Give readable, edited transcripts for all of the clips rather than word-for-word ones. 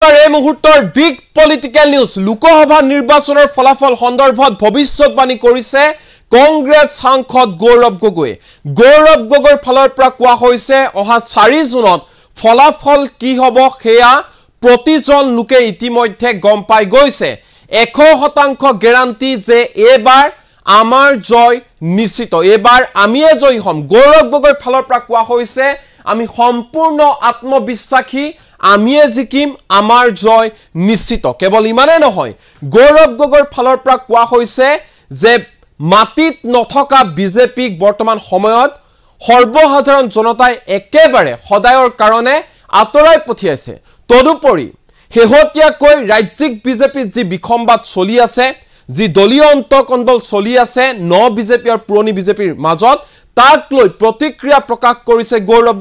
এই মুহূৰ্তৰ big political news Lok Sabha নিৰ্বাচনৰ ফলাফল সন্দৰ্ভত ভৱিষ্যতবাণী কৰিছে কংগ্ৰেছ সাংসদ গৌৰৱ গগৈৰ ফালৰ পৰা কোৱা হৈছে অহা 4 জুনত ফলাফল কি হ'ব হেয়া প্ৰতিজন লোকে ইতিমধ্যে গম পাই গৈছে 100% গ্যাৰান্টি যে এবাৰ আমাৰ জয় নিশ্চিত এবাৰ আমিয়ে জয় হ'ম গৌৰৱ গগৈৰ ফালৰ পৰা কোৱা হৈছে আমি সম্পূৰ্ণ আত্মবিশ্বাসী আমিয়ে জিকিম আমাৰ জয় নিশ্চিত কেৱল ইমানে নহয় গৌৰৱ গগৈৰ ফালৰ পৰা কোৱা হৈছে যে মাটিত নথকা বিজেপিক বৰ্তমান সময়ত সৰ্বসাধাৰণ জনতাই একেবাৰে সদায়ৰ কাৰণে আতৰাই পঠিয়াইছে তদুপৰি হেহতিয়াকৈ ৰাজ্যিক বিজেপি যি বিখম্বাদ চলি আছে যি দলীয় অন্তকণ্ডল চলি আছে ন বিজেপি আৰু পুৰণি বিজেপিৰ মাজত তাক লৈ প্ৰতিক্ৰিয়া প্ৰকাশ কৰিছে গৌৰৱ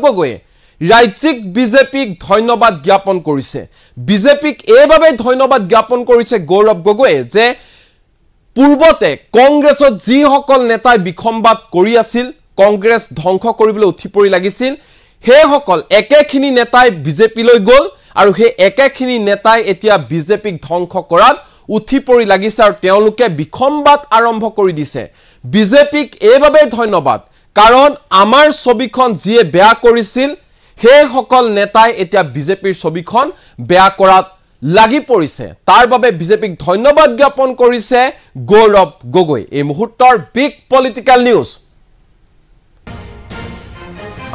গগৈয়ে ৰাজ্যিক বিজেপিক ধন্যবাদ জ্ঞাপন কৰিছে বিজেপিক এভাবে ধন্যবাদ জ্ঞাপন কৰিছে গৌৰৱ গগৈয়ে যে পূৰ্বতে কংগ্ৰেছত যি সকল নেতাই বিখম্বাদ কৰি আছিল কংগ্ৰেছ ধ্বংস কৰিবলৈ উঠি পৰি লাগিছিল হে সকল একেখিনি নেতাই বিজেপি লৈ গল আৰু হে একেখিনি নেতাই এতিয়া বিজেপিক ধ্বংস কৰাত উঠি পৰি লাগিছে আৰু তেওঁলোকে বিখম্বাদ আৰম্ভ কৰি দিছে বিজেপিক এভাবে ধন্যবাদ কাৰণ আমাৰ ছবিখন যিয়ে বেয়া কৰিছিল হে সকল নেতাই এতিয়া বিজেপিৰ ছবিখন বেয়া কৰাত লাগি পৰিছে তাৰ বাবে বিজেপিক ধন্যবাদ জ্ঞাপন কৰিছে গৌৰৱ গগৈ এই মুহূৰ্তৰ বিগ পলিটিক্যাল নিউজ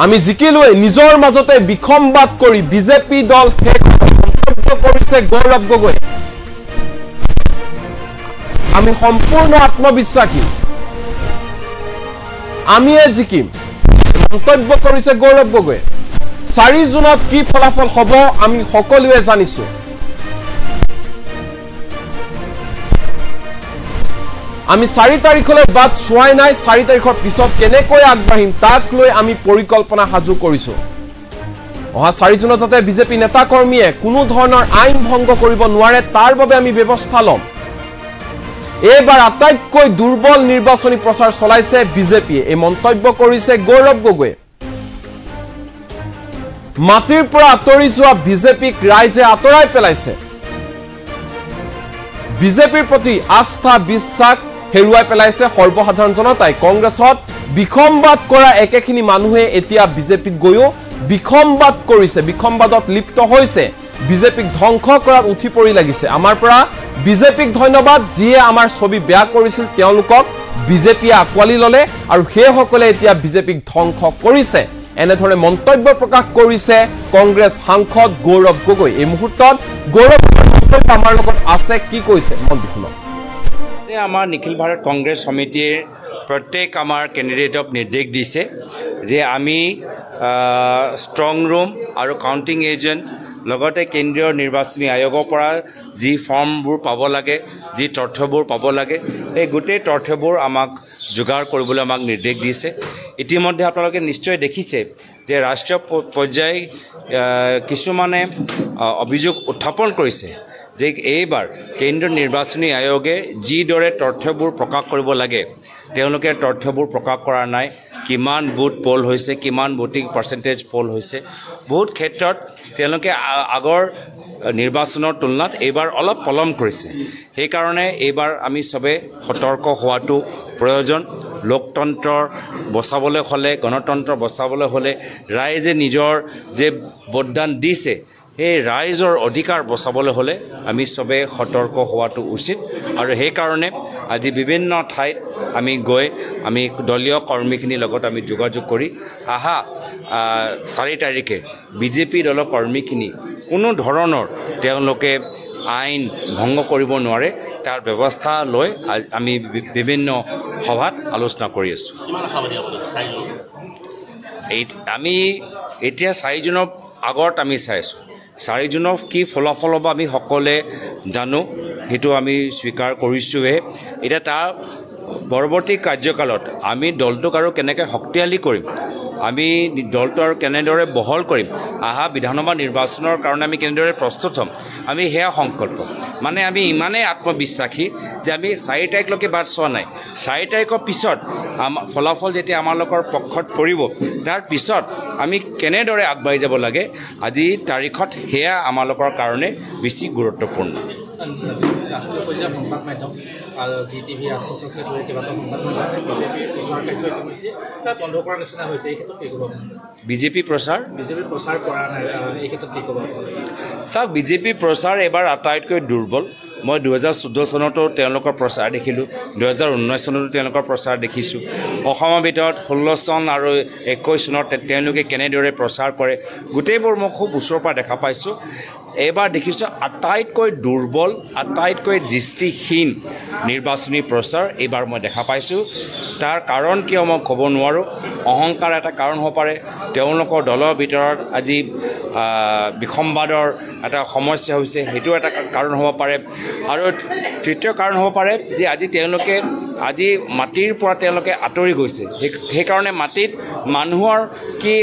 আমি জিকিলৈ নিজৰ মাজতে বিখম্বাদ কৰি বিজেপি দল মন্তব্য কৰিছে গৌৰৱ গগৈ আমি সম্পূৰ্ণ আত্মবিশ্বাসী আমিয়ে জিকিম মন্তব্য কৰিছে গৌৰৱ গগৈ 4 জুনত কি ফলাফল হ'ব আমি সকলোৱে জানিছো আমি 4 তাৰিখলৈ বাদ চোৱাই নাই 4 তাৰিখৰ পিছত কেনেকৈ আগবাঢ়িম তাক লৈ আমি পৰিকল্পনা হাজু কৰিছো অহা 4 জুনত যাতে বিজেপি নেতা কৰ্মীয়ে কোনো ধৰণৰ আইন ভংগ কৰিব নোৱাৰে তাৰ বাবে আমি ব্যৱস্থা লম এবাৰ আটাইতকৈ দুৰ্বল নিৰ্বাচনী প্ৰচাৰ চলাইছে বিজেপিয়ে এই মন্তব্য কৰিছে গৌৰৱ গগৈ মাটিৰ পৰা আতৰি যোৱা বিজেপিক ৰাইজে আতৰাই পেলাইছে বিজেপিৰ প্ৰতি আস্থা বিশ্বাস হেৰুৱাই পেলাইছে সৰ্বসাধাৰণ জনতাই কংগ্ৰেছত বিখম্বাদ কৰা একেখিনি মানুহে এতিয়া বিজেপিক গৈও বিখম্বাদ কৰিছে বিখম্বাদত লিপ্ত হৈছে বিজেপিক ধ্বংস কৰাত উঠি পৰি লাগিছে আমাৰ পৰা বিজেপিক ধন্যবাদ যিয়ে আমাৰ ছবি বেয়া কৰিছিল তেওঁলোকক বিজেপিয়ে আকোৱালি ললে আৰু সেই সকলে এতিয়া বিজেপিক ধ্বংস কৰিছে এনেধৰণে মন্তব্য প্ৰকাশ কৰিছে কংগ্ৰেছ সাংসদ গৌৰৱ গগৈ এই মুহূৰ্তত গৌৰৱ মন্তব্য আমাৰ লগত আছে কি কৈছে মন্ত্ৰী শুনক আমাৰ নিখিল ভাৰত কংগ্ৰেছ সমিতিৰ প্ৰত্যেক আমাৰ কেণ্ডিডেটক নিৰ্দেশ দিছে যে আমি ষ্ট্ৰং ৰুম আৰু কাউণ্টিং এজেণ্ট লগতে কেন্দ্ৰীয় নিৰ্বাচনী আয়োগৰ পৰা যি ফৰ্মবোৰ পাব লাগে যি তথ্যবোৰ পাব লাগে এই গোটেই তথ্যবোৰ আমাক যোগাৰ কৰিবলৈ আমাক নিৰ্দেশ দিছে ইতিমধ্যে আপোনালোকে নিশ্চয় দেখিছে যে ৰাষ্ট্ৰীয় পৰ্যায় কিছুমানে অভিযোগ উত্থাপন কৰিছে যে এইবাৰ কেন্দ্ৰীয় নিৰ্বাচনী আয়োগে যিদৰে তথ্যবোৰ প্ৰকাশ কৰিব লাগে তেওঁলোকে তথ্যবোৰ প্ৰকাশ কৰা নাই কিমান বুথ পোল হৈছে কিমান ভোটিং পাৰ্চেণ্টেজ পোল হৈছে বহুত ক্ষেত্ৰত তেওঁলোকে আগৰ নিৰ্বাচনৰ তুলনাত এইবাৰ অলপ পলম কৰিছে সেইকাৰণে এইবাৰ আমি সবে সতৰ্ক হোৱাটো প্ৰয়োজন লোকতন্ত্ৰ বচাবলৈ হ'লে গণতন্ত্ৰ বচাবলৈ হ'লে ৰাইজে নিজৰ যে ভোটদান দিছে এই ৰাইজৰ অধিকাৰ বচাবলৈ হ'লে আমি সবে সতৰ্ক হোৱাটো উচিত আৰু সেইকাৰণে আজি বিভিন্ন ঠাইত আমি গৈ আমি দলীয় কৰ্মীখিনিৰ লগত আমি যোগাযোগ কৰি আহা 4 তাৰিখে বিজেপি দলৰ কৰ্মীখিনি কোনো ধৰণৰ তেওঁলোকে আইন ভংগ কৰিব নোৱাৰে তাৰ ব্যৱস্থা লৈ আমি বিভিন্ন সভাত আলোচনা কৰি আছোঁ আমি এতিয়া 4 জুনৰ আগত আমি চাইছোঁ 4 জুনৰ কি ফলাফল হ'ব আমি সকলোৱে জানো সেইটো আমি স্বীকাৰ কৰিছোঁহে এতিয়া তাৰ পৰৱৰ্তী কাৰ্যকালত আমি দলটোক আৰু কেনেকৈ শক্তিশালী কৰিম আমি দলটো আৰু কেনেদৰে বহল কৰিম, অহা বিধানসভা নিৰ্বাচনৰ কাৰণে আমি কেনেদৰে প্ৰস্তুত হ'ম, আমি সেয়া সংকল্প। মানে আমি ইমানেই আত্মবিশ্বাসী যে আমি 4 তাৰিখলৈকে বাট চোৱা নাই। 4 তাৰিখৰ পিছত ফলাফল যেতিয়া আমালোকৰ পক্ষত পৰিব, তাৰ পিছত আমি কেনেদৰে আগবাঢ়ি যাব লাগে আজি তাৰিখত সেয়া আমালোকৰ কাৰণে বেছি গুৰুত্বপূৰ্ণ। ৰাষ্ট্ৰীয় পৰ্যায়ৰ সংবাদ মাধ্যম GTV ৰাষ্ট্ৰপক্ষে ধৰি কেইবাটাও সংবাদ মাধ্যমে বিজেপিৰ প্ৰচাৰ কাৰ্য ইতিমধ্যে বন্ধ কৰাৰ নিচিনা হৈছে। এই ক্ষেত্ৰত কি ক'ব? বিজেপি প্ৰচাৰ কৰা নাই, এই ক্ষেত্ৰত কি ক'ব? চাওক, বিজেপি প্ৰচাৰ এবাৰ আটাইতকৈ দুৰ্বল। মই 2014 চনতো তেওঁলোকৰ প্ৰচাৰ দেখিলোঁ, 2019 চনতো তেওঁলোকৰ প্ৰচাৰ দেখিছোঁ। অসমৰ ভিতৰত 16 চন আৰু 21 চনত তেওঁলোকে কেনেদৰে প্ৰচাৰ কৰে গোটেইবোৰ মই খুব ওচৰৰ পৰা দেখা পাইছোঁ। এইবাৰ দেখিছোঁ আটাইতকৈ দুৰ্বল, আটাইতকৈ দৃষ্টিহীন নিৰ্বাচনী প্ৰচাৰ এইবাৰ মই দেখা পাইছোঁ। তাৰ কাৰণ কিয় মই ক'ব নোৱাৰোঁ। অহংকাৰ এটা কাৰণ হ'ব পাৰে, তেওঁলোকৰ দলৰ ভিতৰত আজি বিসম্বাদৰ এটা সমস্যা হৈছে, সেইটো এটা কাৰণ হ'ব পাৰে। আৰু তৃতীয় কাৰণ হ'ব পাৰে যে আজি মাটিৰ পৰা তেওঁলোকে আঁতৰি গৈছে। সেইকাৰণে মাটিত মানুহৰ কি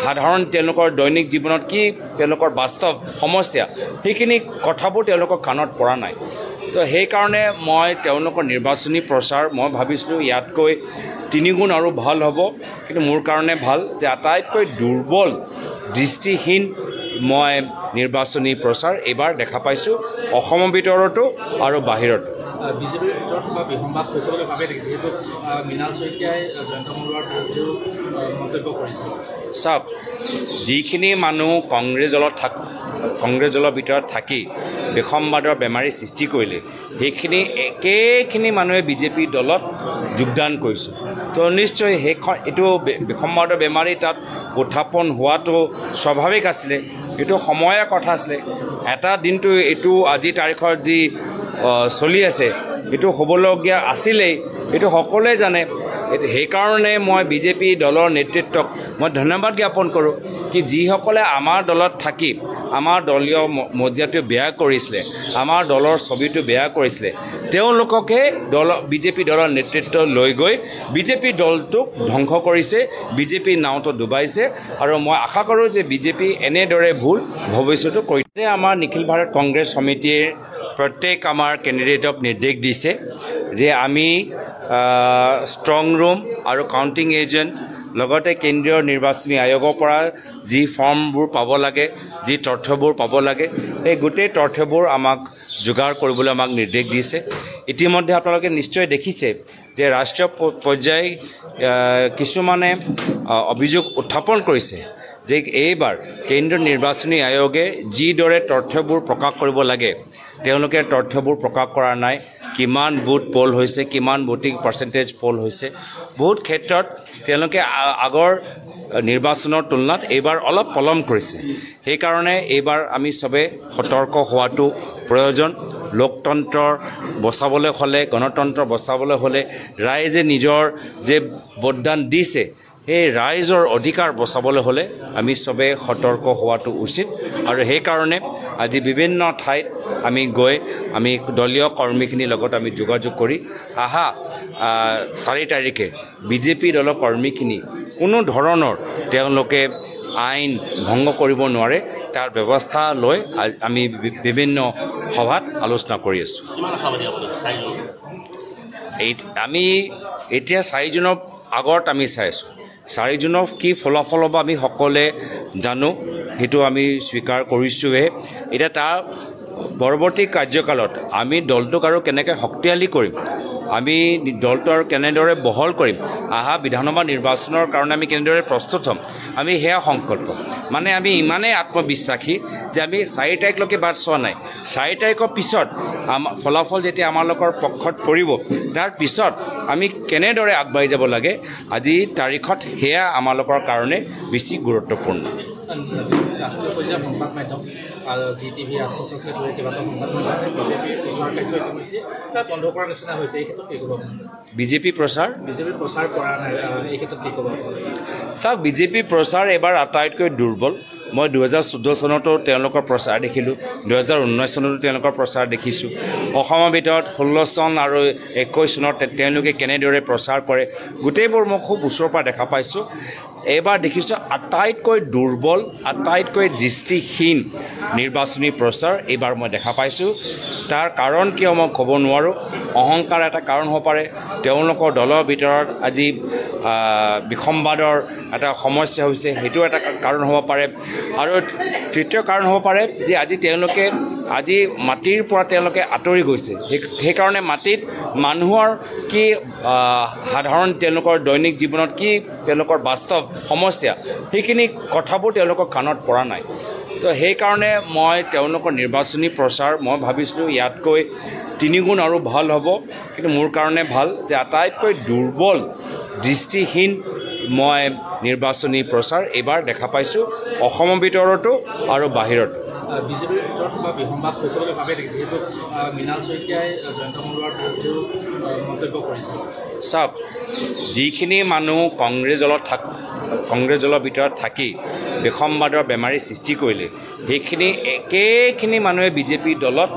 সাধাৰণ তেওঁলোকৰ দৈনিক জীৱনত কি তেওঁলোকৰ বাস্তৱ সমস্যা, সেইখিনি কথাবোৰ তেওঁলোকৰ কাণত পৰা নাই। তো সেইকাৰণে মই তেওঁলোকৰ নিৰ্বাচনী প্ৰচাৰ মই ভাবিছিলোঁ ইয়াতকৈ 3 গুণ আৰু ভাল হ'ব। কিন্তু মোৰ কাৰণে ভাল যে আটাইতকৈ দুৰ্বল, দৃষ্টিহীন মই নিৰ্বাচনী প্ৰচাৰ এইবাৰ দেখা পাইছোঁ, অসমৰ ভিতৰতো আৰু বাহিৰতো। বিজেপিৰ ভিতৰত বা বিসম্বাদ হৈছে বুলি ভাবে নেকি? যিহেতু মৃণাল শইকীয়াই জয়ন্ত মৰুৱাৰ বিৰুদ্ধেও মন্তব্য কৰিছে। চাওক, যিখিনি মানুহ কংগ্ৰেছ দলৰ ভিতৰত থাকি বিসম্বাদৰ বেমাৰী সৃষ্টি কৰিলে, সেইখিনি একেখিনি মানুহে বিজেপি দলত যোগদান কৰিছে। তো নিশ্চয় এইটো বিসম্বাদৰ বেমাৰী তাত উত্থাপন হোৱাটো স্বাভাৱিক আছিলে, এইটো সময়ৰ কথা আছিলে। এটা দিনটো এইটো আজি তাৰিখৰ যি চলি আছে এইটো হ'বলগীয়া আছিলেই, এইটো সকলোৱে জানে। সেইকাৰণে মই বিজেপি দলৰ নেতৃত্বক মই ধন্যবাদ জ্ঞাপন কৰোঁ কি যিসকলে আমাৰ দলত থাকি আমাৰ দলীয় মৰ্যাদাটো বেয়া কৰিছিলে, আমাৰ দলৰ ছবিটো বেয়া কৰিছিলে, তেওঁলোককে বিজেপি দলৰ নেতৃত্ব লৈ গৈ বিজেপি দলটোক ধ্বংস কৰিছে, বিজেপি নাওটো ডুবাইছে। আৰু মই আশা কৰোঁ যে বিজেপি এনেদৰে ভুল ভৱিষ্যতো কৰি আমাৰ নিখিল ভাৰত কংগ্ৰেছ সমিতিৰ প্ৰত্যেক আমাৰ কেণ্ডিডেটক নিৰ্দেশ দিছে যে আমি ষ্ট্ৰং ৰুম আৰু কাউণ্টিং এজেণ্ট লগতে কেন্দ্ৰীয় নিৰ্বাচনী আয়োগৰ পৰা যি ফৰ্মবোৰ পাব লাগে, যি তথ্যবোৰ পাব লাগে, সেই গোটেই তথ্যবোৰ আমাক যোগাৰ কৰিবলৈ আমাক নিৰ্দেশ দিছে। ইতিমধ্যে আপোনালোকে নিশ্চয় দেখিছে যে ৰাষ্ট্ৰীয় পৰ্যায়ে কিছুমানে অভিযোগ উত্থাপন কৰিছে যে এইবাৰ কেন্দ্ৰীয় নিৰ্বাচনী আয়োগে যিদৰে তথ্যবোৰ প্ৰকাশ কৰিব লাগে তেওঁলোকে তথ্যবোৰ প্ৰকাশ কৰা নাই। কিমান বুথ পল হৈছে, কিমান ভোটিং পাৰ্চেণ্টেজ পল হৈছে, বহুত ক্ষেত্ৰত তেওঁলোকে আগৰ নিৰ্বাচনৰ তুলনাত এইবাৰ অলপ পলম কৰিছে। সেইকাৰণে এইবাৰ আমি চবে সতৰ্ক হোৱাটো প্ৰয়োজন। লোকতন্ত্ৰ বচাবলৈ হ'লে, গণতন্ত্ৰ বচাবলৈ হ'লে ৰাইজে নিজৰ যে ভোটদান দিছে সেই ৰাইজৰ অধিকাৰ বচাবলৈ হ'লে আমি চবে সতৰ্ক হোৱাটো উচিত। আৰু সেইকাৰণে আজি বিভিন্ন ঠাইত আমি গৈ আমি দলীয় কৰ্মীখিনিৰ লগত আমি যোগাযোগ কৰি অহা 4 তাৰিখে বিজেপি দলৰ কৰ্মীখিনি কোনো ধৰণৰ তেওঁলোকে আইন ভংগ কৰিব নোৱাৰে তাৰ ব্যৱস্থা লৈ আমি বিভিন্ন সভাত আলোচনা কৰি আছোঁ। আমি এতিয়া 4 জুনৰ আগত আমি চাই আছোঁ। 4 জুনৰ কি ফলাফল হ'ব আমি সকলোৱে জানো, সেইটো আমি স্বীকাৰ কৰিছোঁহে। এতিয়া তাৰ পৰৱৰ্তী কাৰ্যকালত আমি দলটোক আৰু কেনেকৈ শক্তিশালী কৰিম, আমি দলটো আৰু কেনেদৰে বহল কৰিম, অহা বিধানসভা নিৰ্বাচনৰ কাৰণে আমি কেনেদৰে প্ৰস্তুত হ'ম, আমি সেয়া সংকল্প। মানে আমি ইমানেই আত্মবিশ্বাসী যে আমি 4 তাৰিখলৈকে বাট চোৱা নাই। 4 তাৰিখৰ পিছত ফলাফল যেতিয়া আমালোকৰ পক্ষত পৰিব, তাৰ পিছত আমি কেনেদৰে আগবাঢ়ি যাব লাগে আজি তাৰিখত সেয়া আমালোকৰ কাৰণে বেছি গুৰুত্বপূৰ্ণ। ৰাষ্ট্ৰীয় পৰ্যায়ৰ সংবাদ মাধ্যম GTV ৰাষ্ট্ৰপক্ষে ধৰি কেইবাটাও সংবাদ মাধ্যমে বিজেপিৰ প্ৰচাৰ কাৰ্য ইতিমধ্যে বন্ধ কৰাৰ নিচিনা হৈছে। এই ক্ষেত্ৰত কি ক'ব? বিজেপি প্ৰচাৰ কৰা নাই, এই ক্ষেত্ৰত কি ক'ব? চাওক, বিজেপি প্ৰচাৰ এবাৰ আটাইতকৈ দুৰ্বল। মই 2014 চনতো তেওঁলোকৰ প্ৰচাৰ দেখিলোঁ, 2019 চনতো তেওঁলোকৰ প্ৰচাৰ দেখিছোঁ। অসমৰ ভিতৰত 16 চন আৰু 21 চনত তেওঁলোকে কেনেদৰে প্ৰচাৰ কৰে গোটেইবোৰ মই খুব ওচৰৰ পৰা দেখা পাইছোঁ। এইবাৰ দেখিছোঁ আটাইতকৈ দুৰ্বল আটাইতকৈ দৃষ্টিহীন নিৰ্বাচনী প্ৰচাৰ এইবাৰ মই দেখা পাইছোঁ তাৰ কাৰণ কিয় মই ক'ব নোৱাৰোঁ অহংকাৰ এটা কাৰণ হ'ব পাৰে তেওঁলোকৰ দলৰ ভিতৰত আজি বিসম্বাদৰ এটা সমস্যা হৈছে সেইটো এটা কাৰণ হ'ব পাৰে আৰু তৃতীয় কাৰণ হ'ব পাৰে যে আজি তেওঁলোকে আজি মাটিৰ পৰা তেওঁলোকে আঁতৰি গৈছে সেইকাৰণে মাটিত মানুহৰ কি সাধাৰণ তেওঁলোকৰ দৈনিক জীৱনত কি তেওঁলোকৰ বাস্তৱ সমস্যা সেইখিনি কথাবোৰ তেওঁলোকৰ কাণত পৰা নাই তো সেইকাৰণে মই তেওঁলোকৰ নিৰ্বাচনী প্ৰচাৰ মই ভাবিছিলোঁ ইয়াতকৈ 3 গুণ আৰু ভাল হ'ব কিন্তু মোৰ কাৰণে ভাল যে আটাইতকৈ দুৰ্বল দৃষ্টিহীন মই নিৰ্বাচনী প্ৰচাৰ এইবাৰ দেখা পাইছোঁ অসমৰ ভিতৰতো আৰু বাহিৰতো বিজেপিৰ ভিতৰত বা বিসম্বাদ হৈছে বুলি ভাবে নেকি যেহেতু মৃণাল শইকীয়াই জয়ন্ত মল্লৰ বিৰুদ্ধেও মন্তব্য কৰিছে চাওক যিখিনি মানুহ কংগ্ৰেছ দলৰ ভিতৰত থাকি বিসম্বাদৰ বেমাৰী সৃষ্টি কৰিলে সেইখিনি একেখিনি মানুহে বিজেপি দলত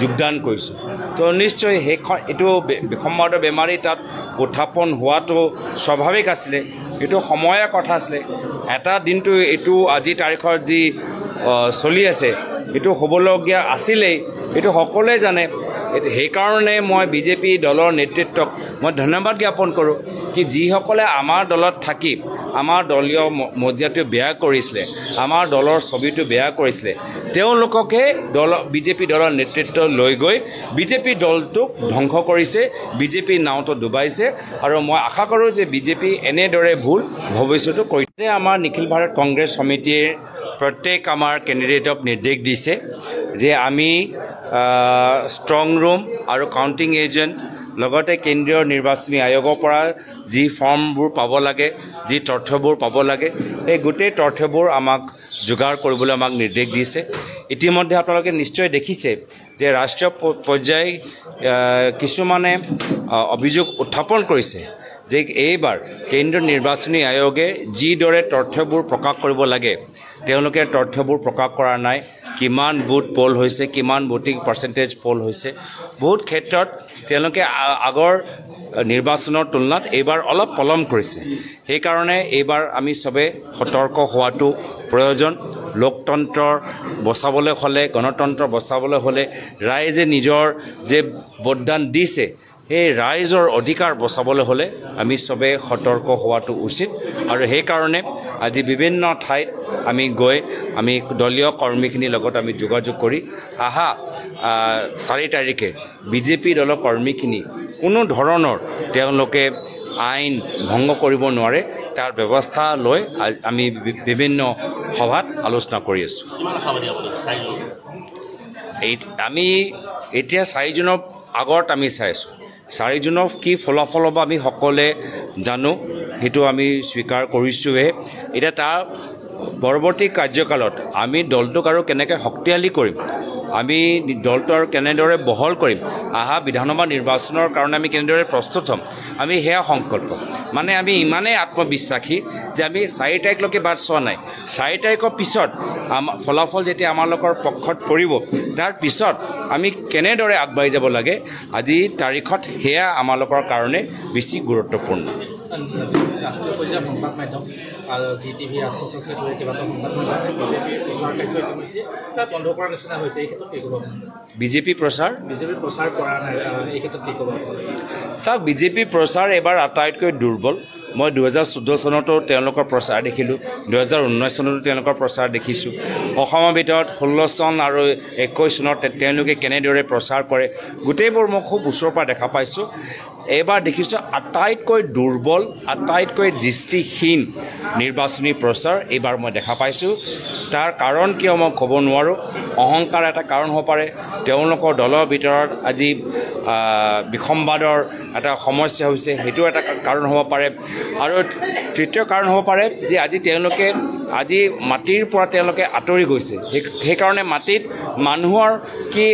যোগদান কৰিছে তো নিশ্চয় সেইখন এইটো বিসম্বাদৰ বেমাৰী তাত উত্থাপন হোৱাটো স্বাভাৱিক আছিলে এইটো সময়ৰ কথা আছিলে এটা দিনটো এইটো আজি তাৰিখৰ যি চলি আছে এইটো হ'বলগীয়া আছিলেই এইটো সকলোৱে জানে সেইকাৰণে মই বিজেপি দলৰ নেতৃত্বক মই ধন্যবাদ জ্ঞাপন কৰোঁ কি যিসকলে আমাৰ দলত থাকি আমাৰ দলীয় মৰ্যাদাটো বেয়া কৰিছিলে আমাৰ দলৰ ছবিটো বেয়া কৰিছিলে তেওঁলোককে বিজেপি দলৰ নেতৃত্ব লৈ গৈ বিজেপি দলটোক ধ্বংস কৰিছে বিজেপি নাওটো ডুবাইছে আৰু মই আশা কৰোঁ যে বিজেপি এনেদৰে ভুল ভৱিষ্যতো কৰি আমাৰ নিখিল ভাৰত কংগ্ৰেছ সমিতিৰ প্ৰত্যেক আমাৰ কেণ্ডিডেটক নিৰ্দেশ দিছে যে আমি ষ্ট্ৰং ৰুম আৰু কাউণ্টিং এজেণ্ট লগতে কেন্দ্ৰীয় নিৰ্বাচনী আয়োগৰ পৰা যি ফৰ্মবোৰ পাব লাগে যি তথ্যবোৰ পাব লাগে এই গোটেই তথ্যবোৰ আমাক যোগাৰ কৰিবলৈ আমাক নিৰ্দেশ দিছে ইতিমধ্যে আপোনালোকে নিশ্চয় দেখিছে যে ৰাষ্ট্ৰীয় পৰ্যায়ে কিছুমানে অভিযোগ উত্থাপন কৰিছে যে এইবাৰ কেন্দ্ৰীয় নিৰ্বাচনী আয়োগে যিদৰে তথ্যবোৰ প্ৰকাশ কৰিব লাগে তেওঁলোকে তথ্যবোৰ প্ৰকাশ কৰা নাই কিমান বুথ পোল হৈছে কিমান ভোটিং পাৰ্চেণ্টেজ পোল হৈছে বহুত ক্ষেত্ৰত তেওঁলোকে আগৰ নিৰ্বাচনৰ তুলনাত এইবাৰ অলপ পলম কৰিছে সেইকাৰণে এইবাৰ আমি সবে সতৰ্ক হোৱাটো প্ৰয়োজন লোকতন্ত্ৰৰ বচাবলৈ হ'লে গণতন্ত্ৰ বচাবলৈ হ'লে ৰাইজে নিজৰ যে ভোটদান দিছে এই ৰাইজৰ অধিকাৰ বচাবলৈ হ'লে আমি সবে সতৰ্ক হোৱাটো উচিত আৰু সেইকাৰণে আজি বিভিন্ন ঠাইত আমি গৈ আমি দলীয় কৰ্মীখিনিৰ লগত আমি যোগাযোগ কৰি 4 তাৰিখে বিজেপি দলৰ কৰ্মীখিনি কোনো ধৰণৰ তেওঁলোকে আইন ভংগ কৰিব নোৱাৰে তাৰ ব্যৱস্থা লৈ আমি বিভিন্ন সভাত আলোচনা কৰি আছোঁ আমি এতিয়া 4 জুনৰ আগত আমি চাই আছোঁ 4 জুনৰ কি ফলাফল হ'ব আমি সকলোৱে জানো সেইটো আমি স্বীকাৰ কৰিছোঁহে এতিয়া তাৰ পৰৱৰ্তী কাৰ্যকালত আমি দলটোক আৰু কেনেকৈ শক্তিশালী কৰিম আমি দলটো আৰু কেনেদৰে বহল কৰিম বিধানসভা নিৰ্বাচনৰ কাৰণে আমি কেনেদৰে প্ৰস্তুত হ'ম আমি সেয়া সংকল্প মানে আমি ইমানেই আত্মবিশ্বাসী যে আমি 4 তাৰিখলৈকে বাট চোৱা নাই 4 তাৰিখৰ পিছত ফলাফল যেতিয়া আমালোকৰ পক্ষত পৰিব তাৰ পিছত আমি কেনেদৰে আগবাঢ়ি যাব লাগে আজি তাৰিখত সেয়া আমালোকৰ কাৰণে বেছি গুৰুত্বপূৰ্ণ ৰাষ্ট্ৰীয় পৰ্যায়ৰ সংবাদ মাধ্যম GTV ৰাষ্ট্ৰপক্ষে ধৰি কেইবাটাও সংবাদ মাধ্যমে বিজেপিৰ প্ৰচাৰ কাৰ্য ইতিমধ্যে বন্ধ কৰাৰ নিচিনা হৈছে এই ক্ষেত্ৰত কি ক'ব বিজেপি প্ৰচাৰ কৰা নাই এই ক্ষেত্ৰত কি ক'ব চাওক বিজেপি প্ৰচাৰ এবাৰ আটাইতকৈ দুৰ্বল মই 2014 চনতো তেওঁলোকৰ প্ৰচাৰ দেখিলোঁ 2019 চনতো তেওঁলোকৰ প্ৰচাৰ দেখিছোঁ অসমৰ ভিতৰত 16 চন আৰু 21 চনত তেওঁলোকে কেনেদৰে প্ৰচাৰ কৰে গোটেইবোৰ মই খুব ওচৰৰ পৰা দেখা পাইছোঁ এইবাৰ দেখিছোঁ আটাইতকৈ দুৰ্বল আটাইতকৈ দৃষ্টিহীন নিৰ্বাচনী প্ৰচাৰ এইবাৰ মই দেখা পাইছোঁ তাৰ কাৰণ কিয় মই ক'ব নোৱাৰোঁ অহংকাৰ এটা কাৰণ হ'ব পাৰে তেওঁলোকৰ দলৰ ভিতৰত আজি বিসম্বাদৰ এটা সমস্যা হৈছে সেইটো এটা কাৰণ হ'ব পাৰে আৰু তৃতীয় কাৰণ হ'ব পাৰে যে আজি তেওঁলোকে আজি মাটিৰ পৰা তেওঁলোকে আঁতৰি গৈছে সেইকাৰণে মাটিত মানুহৰ কি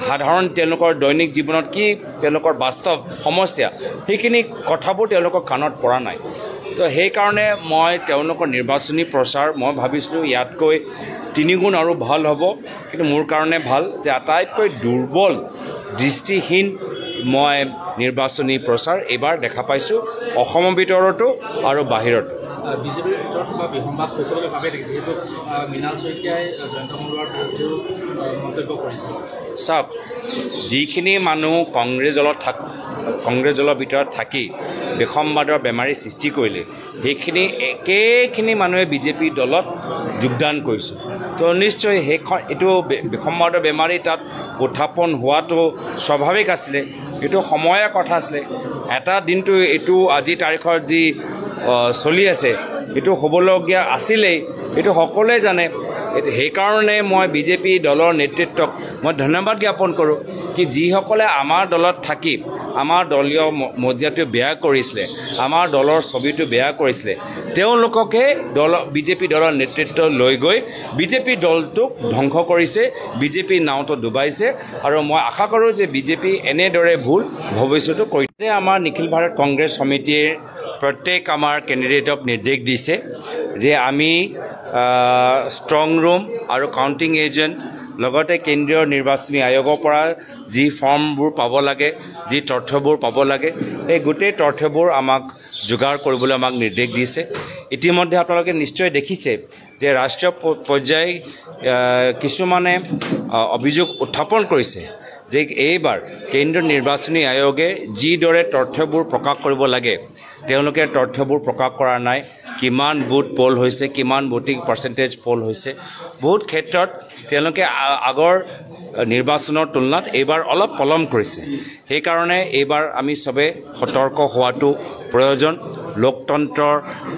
সাধাৰণ তেওঁলোকৰ দৈনিক জীৱনত কি তেওঁলোকৰ বাস্তৱ সমস্যা সেইখিনি কথাবোৰ তেওঁলোকৰ কাণত পৰা নাই তো সেইকাৰণে মই তেওঁলোকৰ নিৰ্বাচনী প্ৰচাৰ মই ভাবিছিলোঁ ইয়াতকৈ 3 গুণ আৰু ভাল হ'ব কিন্তু মোৰ কাৰণে ভাল যে আটাইতকৈ দুৰ্বল দৃষ্টিহীন মই নিৰ্বাচনী প্ৰচাৰ এইবাৰ দেখা পাইছোঁ অসমৰ ভিতৰতো আৰু বাহিৰতো বিজেপিৰ ভিতৰত কিবা বিসম্বাদ হৈছে বুলি ভাবে নেকি যিহেতু মৃণাল শইকীয়াই জয়ন্ত মলুৱাৰ বিৰুদ্ধেও মন্তব্য কৰিছে চাওক যিখিনি মানুহ কংগ্ৰেছ দলৰ ভিতৰত থাকি বিসম্বাদৰ বেমাৰী সৃষ্টি কৰিলে সেইখিনি একেখিনি মানুহে বিজেপি দলত যোগদান কৰিছে তো নিশ্চয় সেইখন এইটো বিসম্বাদৰ বেমাৰী তাত উত্থাপন হোৱাটো স্বাভাৱিক আছিলে এইটো সময়ৰ কথা আছিলে এটা দিনটো এইটো আজি তাৰিখৰ যি চলি আছে এইটো হ'বলগীয়া আছিলেই এইটো সকলোৱে জানে সেইকাৰণে মই বিজেপি দলৰ নেতৃত্বক মই ধন্যবাদ জ্ঞাপন কৰোঁ কি যিসকলে আমাৰ দলত থাকি আমাৰ দলীয় মৰ্যাদাটো বেয়া কৰিছিলে আমাৰ দলৰ ছবিটো বেয়া কৰিছিলে তেওঁলোককে বিজেপি দলৰ নেতৃত্ব লৈ গৈ বিজেপি দলটোক ধ্বংস কৰিছে বিজেপি নাওটো ডুবাইছে আৰু মই আশা কৰোঁ যে বিজেপি এনেদৰে ভুল ভৱিষ্যতো কৰি আমাৰ নিখিল ভাৰত কংগ্ৰেছ সমিতিৰ প্ৰত্যেক আমাৰ কেণ্ডিডেটক নিৰ্দেশ দিছে যে আমি ষ্ট্ৰং ৰুম আৰু কাউণ্টিং এজেণ্ট লগতে কেন্দ্ৰীয় নিৰ্বাচনী আয়োগৰ পৰা যি ফৰ্মবোৰ পাব লাগে যি তথ্যবোৰ পাব লাগে এই গোটেই তথ্যবোৰ আমাক যোগাৰ কৰিবলৈ আমাক নিৰ্দেশ দিছে ইতিমধ্যে আপোনালোকে নিশ্চয় দেখিছে যে ৰাষ্ট্ৰীয় পৰ্যায়ে কিছুমানে অভিযোগ উত্থাপন কৰিছে যে এইবাৰ কেন্দ্ৰীয় নিৰ্বাচনী আয়োগে যিদৰে তথ্যবোৰ প্ৰকাশ কৰিব লাগে তেওঁলোকে তথ্যবোৰ প্ৰকাশ কৰা নাই কিমান বুথ পোল হৈছে কিমান ভোটিং পাৰ্চেণ্টেজ পোল হৈছে বহুত ক্ষেত্ৰত তেওঁলোকে আগৰ নিৰ্বাচনৰ তুলনাত এইবাৰ অলপ পলম কৰিছে সেইকাৰণে এইবাৰ আমি সবে সতৰ্ক হোৱাটো প্ৰয়োজন লোকতন্ত্ৰ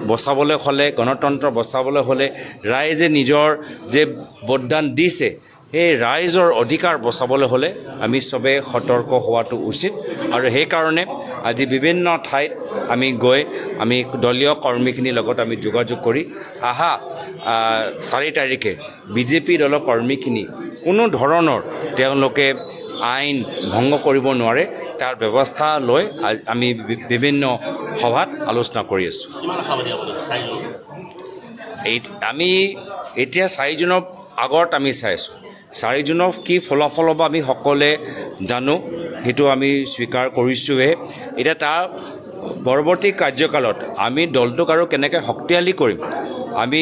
বচাবলৈ হ'লে গণতন্ত্ৰ বচাবলৈ হ'লে ৰাইজে নিজৰ যে ভোটদান দিছে এই ৰাইজৰ অধিকাৰ বচাবলৈ হ'লে আমি সবে সতৰ্ক হোৱাটো উচিত আৰু সেইকাৰণে আজি বিভিন্ন ঠাইত আমি গৈ আমি দলীয় কৰ্মীখিনিৰ লগত আমি যোগাযোগ কৰি 4 তাৰিখে বিজেপি দলৰ কৰ্মীখিনি কোনো ধৰণৰ তেওঁলোকে আইন ভংগ কৰিব নোৱাৰে তাৰ ব্যৱস্থা লৈ আমি বিভিন্ন সভাত আলোচনা কৰি আছোঁ আমি এতিয়া 4 জুনৰ আগত আমি চাইছোঁ 4 জুনৰ কি ফলাফল হ'ব আমি সকলোৱে জানো সেইটো আমি স্বীকাৰ কৰিছোঁহে এতিয়া তাৰ পৰৱৰ্তী কাৰ্যকালত আমি দলটোক আৰু কেনেকৈ শক্তিশালী কৰিম আমি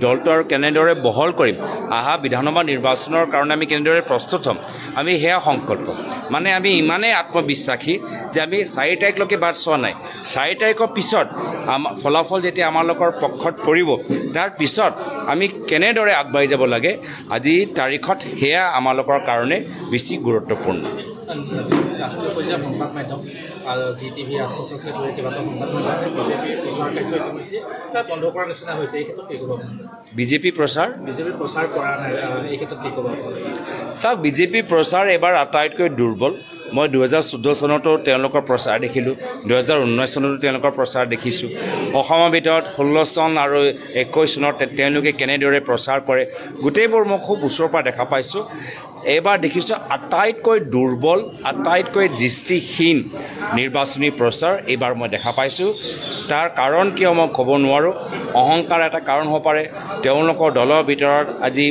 দলটো আৰু কেনেদৰে বহল কৰিম বিধানসভা নিৰ্বাচনৰ কাৰণে আমি কেনেদৰে প্ৰস্তুত হ'ম আমি সেয়া সংকল্প মানে আমি ইমানেই আত্মবিশ্বাসী যে আমি 4 তাৰিখলৈকে বাট চোৱা নাই 4 তাৰিখৰ পিছত ফলাফল যেতিয়া আমালোকৰ পক্ষত পৰিব তাৰ পিছত আমি কেনেদৰে আগবাঢ়ি যাব লাগে আজি তাৰিখত সেয়া আমালোকৰ কাৰণে বেছি গুৰুত্বপূৰ্ণ ৰাষ্ট্ৰীয় পৰ্যায়ৰ সংবাদ মাধ্যম GTV আষ্ট্ৰকে ধৰি কেইবাটাও সংবাদ মাধ্যমে বিজেপিৰ প্ৰচাৰ কাৰ্য ইতিমধ্যে বন্ধ কৰাৰ নিচিনা হৈছে এই ক্ষেত্ৰত কি ক'ব বিজেপি প্ৰচাৰ কৰা নাই এই ক্ষেত্ৰত কি ক'ব চাওক বিজেপি প্ৰচাৰ এবাৰ আটাইতকৈ দুৰ্বল মই 2014 চনতো তেওঁলোকৰ প্ৰচাৰ দেখিলোঁ 2019 চনতো তেওঁলোকৰ প্ৰচাৰ দেখিছোঁ অসমৰ ভিতৰত 16 চন আৰু 21 চনত তেওঁলোকে কেনেদৰে প্ৰচাৰ কৰে গোটেইবোৰ মই খুব ওচৰৰ পৰা দেখা পাইছোঁ এইবাৰ দেখিছোঁ আটাইতকৈ দুৰ্বল আটাইতকৈ দৃষ্টিহীন নিৰ্বাচনী প্ৰচাৰ এইবাৰ মই দেখা পাইছোঁ তাৰ কাৰণ কিয় মই ক'ব নোৱাৰোঁ অহংকাৰ এটা কাৰণ হ'ব পাৰে তেওঁলোকৰ দলৰ ভিতৰত আজি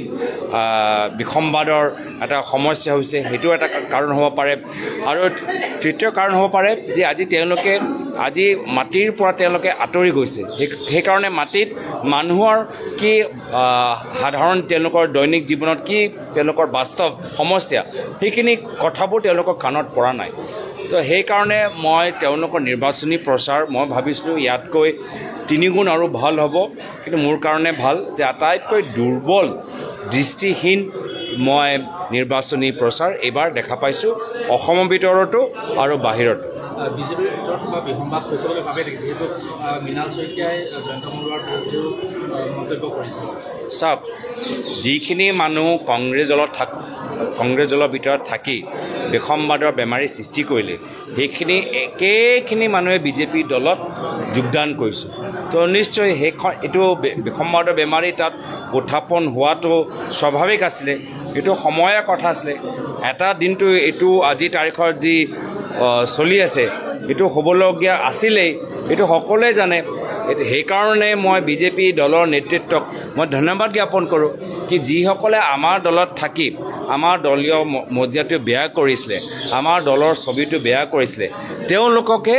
বিসম্বাদৰ এটা সমস্যা হৈছে সেইটো এটা কাৰণ হ'ব পাৰে আৰু তৃতীয় কাৰণ হ'ব পাৰে যে আজি তেওঁলোকে আজি মাটিৰ পৰা তেওঁলোকে আঁতৰি গৈছে সেইকাৰণে মাটিত মানুহৰ কি সাধাৰণ তেওঁলোকৰ দৈনিক জীৱনত কি তেওঁলোকৰ বাস্তৱ সমস্যা সেইখিনি কথাবোৰ তেওঁলোকৰ কাণত পৰা নাই তো সেইকাৰণে মই তেওঁলোকৰ নিৰ্বাচনী প্ৰচাৰ মই ভাবিছিলোঁ ইয়াতকৈ 3 গুণ আৰু ভাল হ'ব কিন্তু মোৰ কাৰণে ভাল যে আটাইতকৈ দুৰ্বল দৃষ্টিহীন মই নিৰ্বাচনী প্ৰচাৰ এইবাৰ দেখা পাইছোঁ অসমৰ ভিতৰতো আৰু বাহিৰতো বিজেপিৰ ভিতৰত কিবা বিসম্বাদ হৈছে বুলি ভাবে নেকি যিহেতু মৃণাল শইকীয়াই জয়ন্ত মলুৱাৰ বিৰুদ্ধেও মন্তব্য কৰিছে চাওক যিখিনি মানুহ কংগ্ৰেছ দলৰ ভিতৰত থাকি বিসম্বাদৰ বেমাৰী সৃষ্টি কৰিলে সেইখিনি একেখিনি মানুহে বিজেপি দলত যোগদান কৰিছে তো নিশ্চয় সেইখন এইটো বিসম্বাদৰ বেমাৰী তাত উত্থাপন হোৱাটো স্বাভাৱিক আছিলে এইটো সময়ৰ কথা আছিলে এটা দিনটো এইটো আজি তাৰিখৰ যি চলি আছে এইটো হ'বলগীয়া আছিলেই এইটো সকলোৱে জানে সেইকাৰণে মই বিজেপি দলৰ নেতৃত্বক মই ধন্যবাদ জ্ঞাপন কৰোঁ কি যিসকলে আমাৰ দলত থাকি আমাৰ দলীয় মৰ্যাদাটো বেয়া কৰিছিলে, আমাৰ দলৰ ছবিটো বেয়া কৰিছিলে, তেওঁলোককে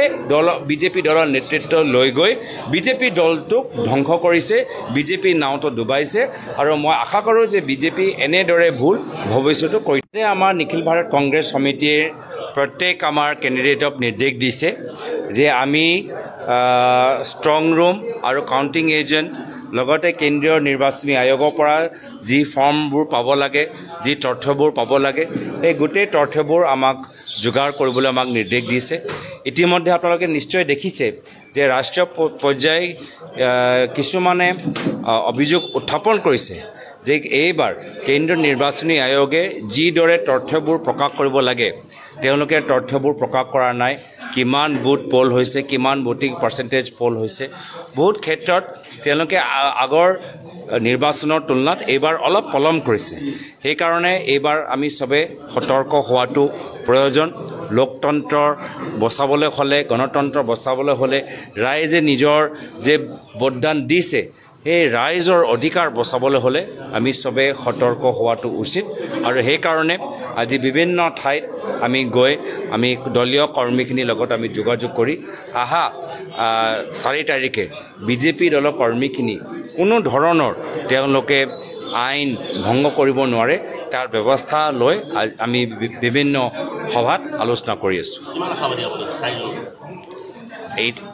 বিজেপি দলৰ নেতৃত্ব লৈ গৈ বিজেপি দলটোক ধ্বংস কৰিছে, বিজেপি নাওটো ডুবাইছে। আৰু মই আশা কৰোঁ যে বিজেপি এনেদৰে ভুল ভৱিষ্যতো কৰি আমাৰ নিখিল ভাৰত কংগ্ৰেছ সমিতিয়ে প্ৰত্যেক আমাৰ কেণ্ডিডেটক নিৰ্দেশ দিছে যে আমি ষ্ট্ৰং ৰুম আৰু কাউণ্টিং এজেণ্ট লগতে কেন্দ্ৰীয় নিৰ্বাচনী আয়োগৰ পৰা যি ফৰ্মবোৰ পাব লাগে, যি তথ্যবোৰ পাব লাগে, এই গোটেই তথ্যবোৰ আমাক যোগাৰ কৰিবলৈ আমাক নিৰ্দেশ দিছে। ইতিমধ্যে আপোনালোকে নিশ্চয় দেখিছে যে ৰাষ্ট্ৰীয় পৰ্যায়ে কিছুমানে অভিযোগ উত্থাপন কৰিছে যে এইবাৰ কেন্দ্ৰীয় নিৰ্বাচনী আয়োগে যিদৰে তথ্যবোৰ প্ৰকাশ কৰিব লাগে তেওঁলোকে তথ্যবোৰ প্ৰকাশ কৰা নাই। কিমান বুথ পল হৈছে, কিমান ভোটিং পাৰ্চেণ্টেজ পল হৈছে, বহুত ক্ষেত্ৰত তেওঁলোকে আগৰ নিৰ্বাচনৰ তুলনাত এইবাৰ অলপ পলম কৰিছে। সেইকাৰণে এইবাৰ আমি চবে সতৰ্ক হোৱাটো প্ৰয়োজন। লোকতন্ত্ৰৰ বচাবলৈ হ'লে, গণতন্ত্ৰ বচাবলৈ হ'লে ৰাইজে নিজৰ যে ভোটদান দিছে সেই ৰাইজৰ অধিকাৰ বচাবলৈ হ'লে আমি চবে সতৰ্ক হোৱাটো উচিত। আৰু সেইকাৰণে আজি বিভিন্ন ঠাইত আমি গৈ আমি দলীয় কৰ্মীখিনিৰ লগত আমি যোগাযোগ কৰি 4 তাৰিখে বিজেপি দলৰ কৰ্মীখিনি কোনো ধৰণৰ তেওঁলোকে আইন ভংগ কৰিব নোৱাৰে তাৰ ব্যৱস্থা লৈ আমি বিভিন্ন সভাত আলোচনা কৰি আছোঁ।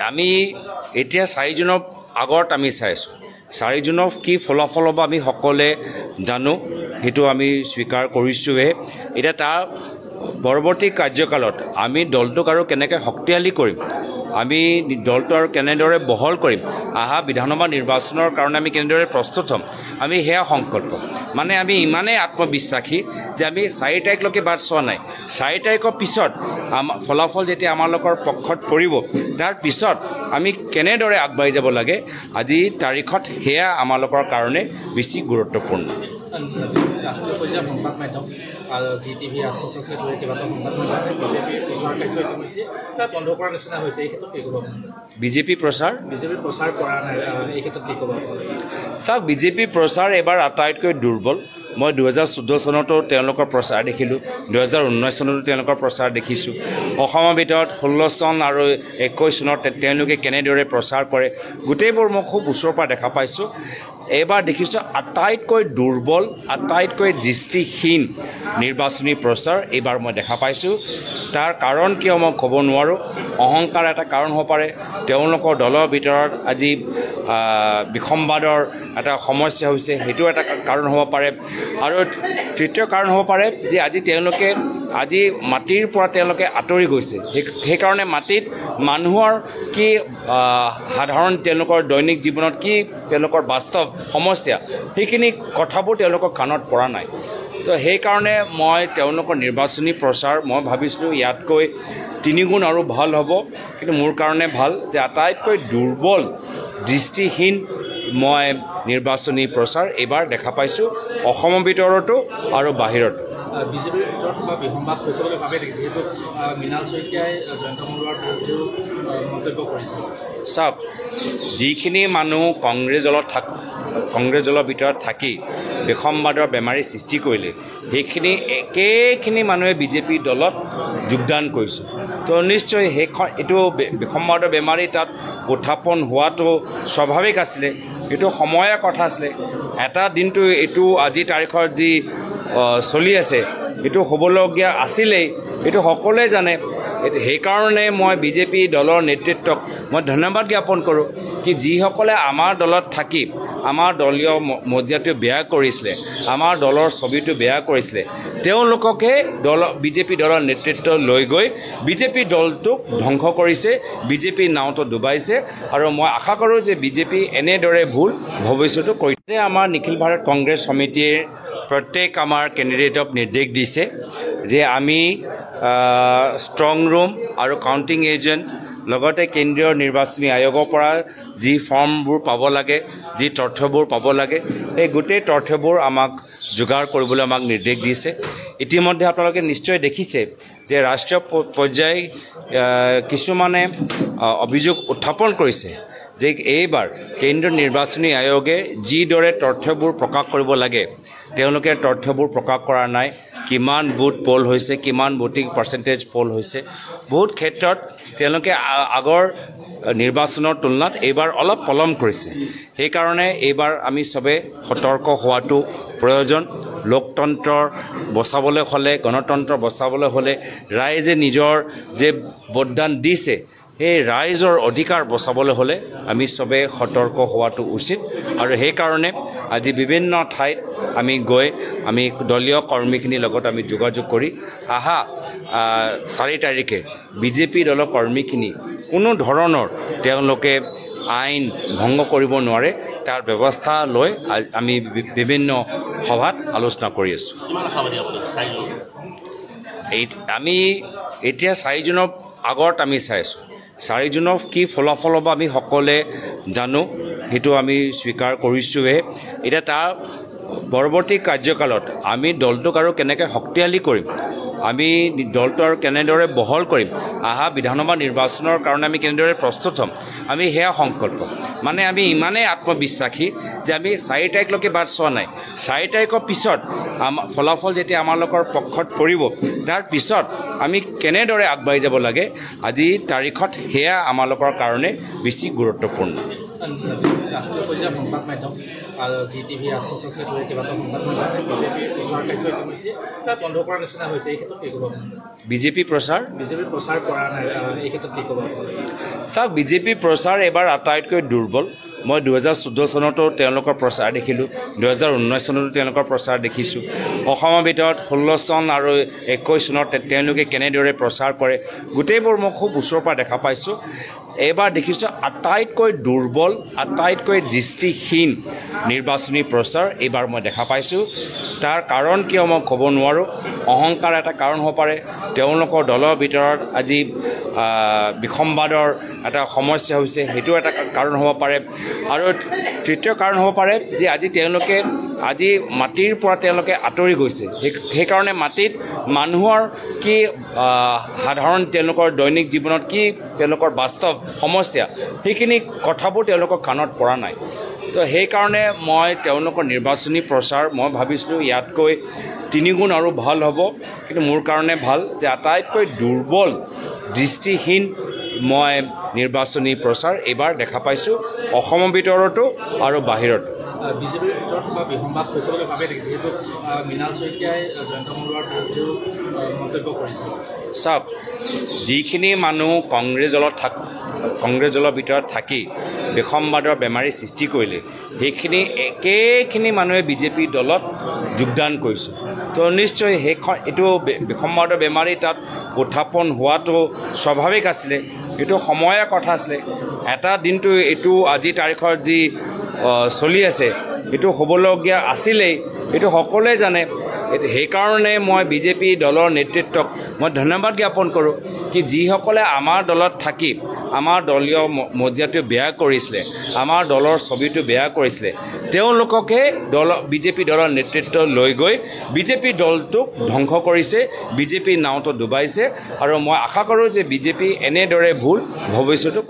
আমি এতিয়া 4 জুনৰ আগত আমি চাই আছোঁ। 4 জুনৰ কি ফলাফল হ'ব আমি সকলোৱে জানো, সেইটো আমি স্বীকাৰ কৰিছোঁহে। এতিয়া তাৰ পৰৱৰ্তী কাৰ্যকালত আমি দলটোক আৰু কেনেকৈ শক্তিশালী কৰিম, আমি দলটো আৰু কেনেদৰে বহল কৰিম, বিধানসভা নিৰ্বাচনৰ কাৰণে আমি কেনেদৰে প্ৰস্তুত হ'ম, আমি সেয়া সংকল্প। মানে আমি ইমানেই আত্মবিশ্বাসী যে আমি 4 তাৰিখলৈকে বাট চোৱা নাই। 4 তাৰিখৰ পিছত ফলাফল যেতিয়া আমালোকৰ পক্ষত পৰিব, তাৰ পিছত আমি কেনেদৰে আগবাঢ়ি যাব লাগে আজি তাৰিখত সেয়া আমালোকৰ কাৰণে বেছি গুৰুত্বপূৰ্ণ। ৰাষ্ট্ৰীয় পৰ্যায়ৰ সংবাদ মাধ্যম GTV আষ্ট্ৰকে ধৰি কেইবাটাও সংবাদ মাধ্যমে বিজেপিৰ প্ৰচাৰ কাৰ্য ইতিমধ্যে বন্ধ কৰাৰ নিচিনা হৈছে। এই ক্ষেত্ৰত কি ক'ব? বিজেপিৰ প্ৰচাৰ কৰা নাই, এই ক্ষেত্ৰত কি ক'ব? চাওক, বিজেপিৰ প্ৰচাৰ এবাৰ আটাইতকৈ দুৰ্বল। মই 2014 চনতো তেওঁলোকৰ প্ৰচাৰ দেখিলোঁ, 2019 চনতো তেওঁলোকৰ প্ৰচাৰ দেখিছোঁ। অসমৰ ভিতৰত 16 চন আৰু 21 চনত তেওঁলোকে কেনেদৰে প্ৰচাৰ কৰে গোটেইবোৰ মই খুব ওচৰৰ পৰা দেখা পাইছোঁ। এইবাৰ দেখিছোঁ আটাইতকৈ দুৰ্বল, আটাইতকৈ দৃষ্টিহীন নিৰ্বাচনী প্ৰচাৰ এইবাৰ মই দেখা পাইছোঁ। তাৰ কাৰণ কিয় মই ক'ব নোৱাৰোঁ। অহংকাৰ এটা কাৰণ হ'ব পাৰে, তেওঁলোকৰ দলৰ ভিতৰত আজি বিসম্বাদৰ এটা সমস্যা হৈছে, সেইটো এটা কাৰণ হ'ব পাৰে। আৰু তৃতীয় কাৰণ হ'ব পাৰে যে আজি তেওঁলোকে মাটিৰ পৰা তেওঁলোকে আঁতৰি গৈছে। সেইকাৰণে মাটিত মানুহৰ কি সাধাৰণ তেওঁলোকৰ দৈনিক জীৱনত কি তেওঁলোকৰ বাস্তৱ সমস্যা, সেইখিনি কথাবোৰ তেওঁলোকৰ কাণত পৰা নাই। তো সেইকাৰণে মই তেওঁলোকৰ নিৰ্বাচনী প্ৰচাৰ মই ভাবিছিলোঁ ইয়াতকৈ 3 গুণ আৰু ভাল হ'ব। কিন্তু মোৰ কাৰণে ভাল যে আটাইতকৈ দুৰ্বল, দৃষ্টিহীন মই নিৰ্বাচনী প্ৰচাৰ এইবাৰ দেখা পাইছোঁ, অসমৰ ভিতৰতো আৰু বাহিৰতো। বিজেপিৰ ভিতৰত বা বিসম্বাদ হৈছে বুলি ভাবে নেকি? যিহেতু মৃণাল শইকীয়াই জয়ন্ত মল্লৰ বিৰুদ্ধেও মন্তব্য কৰিছে। চাওক, যিখিনি মানুহ কংগ্ৰেছ দলৰ ভিতৰত থাকি বিসম্বাদৰ বেমাৰী সৃষ্টি কৰিলে, সেইখিনি একেখিনি মানুহে বিজেপি দলত যোগদান কৰিছে। তো নিশ্চয় এইটো বিসম্বাদৰ বেমাৰী তাত উত্থাপন হোৱাটো স্বাভাৱিক আছিলে, এইটো সময়ৰ কথা আছিলে। এটা দিনটো এইটো আজি তাৰিখৰ যি চলি আছে এইটো হ'বলগীয়া আছিলেই, এইটো সকলোৱে জানে। সেইকাৰণে মই বিজেপি দলৰ নেতৃত্বক মই ধন্যবাদ জ্ঞাপন কৰোঁ কি যিসকলে আমাৰ দলত থাকি আমাৰ দলীয় মৰ্যাদাটো বেয়া কৰিছিলে, আমাৰ দলৰ ছবিটো বেয়া কৰিছিলে, তেওঁলোককে বিজেপি দলৰ নেতৃত্ব লৈ গৈ বিজেপি দলটোক ধ্বংস কৰিছে, বিজেপি নাওটো ডুবাইছে। আৰু মই আশা কৰোঁ যে বিজেপি এনেদৰে ভুল ভৱিষ্যতো কৰি আমাৰ নিখিল ভাৰত কংগ্ৰেছ সমিতিয়ে প্ৰত্যেক আমাৰ কেণ্ডিডেটক নিৰ্দেশ দিছে যে আমি ষ্ট্ৰং ৰুম আৰু কাউণ্টিং এজেণ্ট লগতে কেন্দ্ৰীয় নিৰ্বাচনী আয়োগৰ পৰা যি ফৰ্মবোৰ পাব লাগে, যি তথ্যবোৰ পাব লাগে, এই গোটেই তথ্যবোৰ আমাক যোগাৰ কৰিবলৈ আমাক নিৰ্দেশ দিছে। ইতিমধ্যে আপোনালোকে নিশ্চয় দেখিছে যে ৰাষ্ট্ৰীয় পৰ্যায়ে কিছুমানে অভিযোগ উত্থাপন কৰিছে যে এইবাৰ কেন্দ্ৰীয় নিৰ্বাচনী আয়োগে যিদৰে তথ্যবোৰ প্ৰকাশ কৰিব লাগে তেওঁলোকে তথ্যবোৰ প্ৰকাশ কৰা নাই কিমান বুথ পোল হৈছে কিমান ভোটিং পাৰ্চেন্টেজ পোল হৈছে বহুত ক্ষেত্ৰত তেওঁলোকে আগৰ নিৰ্বাচনৰ তুলনাত এইবাৰ অলপ পলম কৰিছে সেই কাৰণে এইবাৰ আমি সবে সতৰ্ক হোৱাটো প্ৰয়োজন লোকতন্ত্ৰ বচাবলৈ হলে গণতন্ত্ৰ বচাবলৈ হলে ৰাইজে নিজৰ যে ভোটদান দিছে এই ৰাইজৰ অধিকাৰ বচাবলৈ হলে আমি সবে সতৰ্ক হোৱাটো উচিত আৰু সেই কাৰণে আজি বিভিন্ন ঠাইত আমি গৈ আমি দলীয় কৰ্মীখিনিৰ লগত আমি যোগাযোগ কৰি আহা 4 তাৰিখে বিজেপি দলৰ কৰ্মীখিনি কোনো ধৰণৰ তেওঁলোকে আইন ভংগ কৰিব নোৱাৰে তাৰ ব্যৱস্থা লৈ আমি বিভিন্ন সভাত আলোচনা কৰি আছো আমি এতিয়া 4 জুনৰ আগত আমি চাইছো 4 জুনৰ কি ফলাফল হ'ব আমি সকলে জানো হেতু আমি স্বীকাৰ কৰিছোৱে এটা তাৰ পৰৱৰ্তী কাৰ্যকালত আমি দলটোক আৰু কেনেকৈ শক্তিশালী কৰিম আমি দলটোৰ কেনেদৰে বহল কৰিম আহা বিধানসভা নিৰ্বাচনৰ কাৰণে আমি কেনেদৰে প্ৰস্তুত হ'ম আমি হেয়া সংকল্প মানে আমি ইমানে আত্মবিশ্বাসী যে আমি 4 তাৰিখলৈকে বাদ চোৱা নাই 4 তাৰিখৰ পিছত ফলাফল যেতিয়া আমাৰ লোকৰ পক্ষত পৰিব তাৰ পিছত আমি কেনেদৰে আগবাঢ়ি যাব লাগে আজি তাৰিখত হেয়া আমাৰ লোকৰ কাৰণে বেছি গুৰুত্বপূৰ্ণ ৰাষ্ট্ৰীয় পৰ্যায়ৰ সংবাদ মাধ্যম জিটিভি আস্থাকে ধৰি কেইবাটাও সংবাদ মাধ্যমে বিজেপিৰ প্ৰচাৰ কাৰ্য ইতিমধ্যে বন্ধ কৰাৰ নিচিনা হৈছে এই ক্ষেত্ৰত কি ক'ব বিজেপি প্ৰচাৰ কৰা নাই এই ক্ষেত্ৰত কি ক'ব চাওক বিজেপি প্ৰচাৰ এবাৰ আটাইতকৈ দুৰ্বল মই 2014 চনতো তেওঁলোকৰ প্ৰচাৰ দেখিলোঁ 2019 চনতো তেওঁলোকৰ প্ৰচাৰ দেখিছোঁ অসমৰ ভিতৰত 16 চন আৰু 21 চনত তেওঁলোকে কেনেদৰে প্ৰচাৰ কৰে গোটেইবোৰ মই খুব ওচৰৰ পৰা দেখা পাইছোঁ এবাৰ দেখিছোঁ আটাইতকৈ দুৰ্বল আটাইতকৈ দৃষ্টিহীন নিৰ্বাচনী প্ৰচাৰ এবাৰ মই দেখা পাইছোঁ তাৰ কাৰণ কিয় মই ক'ব নোৱাৰোঁ অহংকাৰ এটা কাৰণ হ'ব পাৰে তেওঁলোকৰ দলৰ ভিতৰত আজি বিসম্বাদৰ এটা সমস্যা হৈছে হেতু এটা কাৰণ হ'ব পাৰে আৰু তৃতীয় কাৰণ হ'ব পাৰে যে আজি তেওঁলোকে আজি মাটিৰ পৰা তেওঁলোকে আঁতৰি গৈছে সেই কাৰণে মাটিত মানুহৰ কি সাধাৰণ তেওঁলোকৰ দৈনিক জীৱনত কি তেওঁলোকৰ বাস্তৱ সমস্যা সেইখিনি কথাবোৰ তেওঁলোকৰ কাণত পৰা নাই তো সেই কাৰণে মই তেওঁলোকৰ নিৰ্বাচনী প্ৰচাৰ মই ভাবিছিলোঁ ইয়াতকৈ 3 গুণ আৰু ভাল হ'ব কিন্তু মোৰ কাৰণে ভাল যে আটাইতকৈ দুৰ্বল দৃষ্টিহীন মই নিৰ্বাচনী প্ৰচাৰ এবাৰ দেখা পাইছোঁ অসমৰ ভিতৰতো আৰু বাহিৰতো বিজেপিৰ ভিতৰত বা বিসম্বাদ হৈছে বুলি ভাবে নেকি যেহেতু মৃণাল শইকীয়াই জয়ন্ত মৰুৱাৰ বিৰুদ্ধেও মন্তব্য কৰিছে চাওক যিখিনি মানুহ কংগ্ৰেছ দলৰ ভিতৰত থাকি বিসম্বাদৰ বেমাৰী সৃষ্টি কৰিলে সেইখিনি একেখিনি মানুহে বিজেপি দলত যোগদান কৰিছে তো নিশ্চয় সেইখন এইটো বিসম্বাদৰ বেমাৰী তাত উত্থাপন হোৱাটো স্বাভাৱিক আছিলে এইটো সময়ৰ কথা আছিলে এটা দিনটো এইটো আজি তাৰিখৰ যি চলি আছে এইটো হ'বলগীয়া আছিলেই এইটো সকলোৱে জানে সেইকাৰণে মই বিজেপি দলৰ নেতৃত্বক মই ধন্যবাদ জ্ঞাপন কৰোঁ কি যিসকলে আমাৰ দলত থাকি আমাৰ দলীয় মৰ্যাদাটো বেয়া কৰিছিলে আমাৰ দলৰ ছবিটো বেয়া কৰিছিলে তেওঁলোককে বিজেপি দলৰ নেতৃত্ব লৈ গৈ বিজেপি দলটোক ধ্বংস কৰিছে বিজেপি নাওটো ডুবাইছে আৰু মই আশা কৰোঁ যে বিজেপি এনেদৰে ভুল ভৱিষ্যতো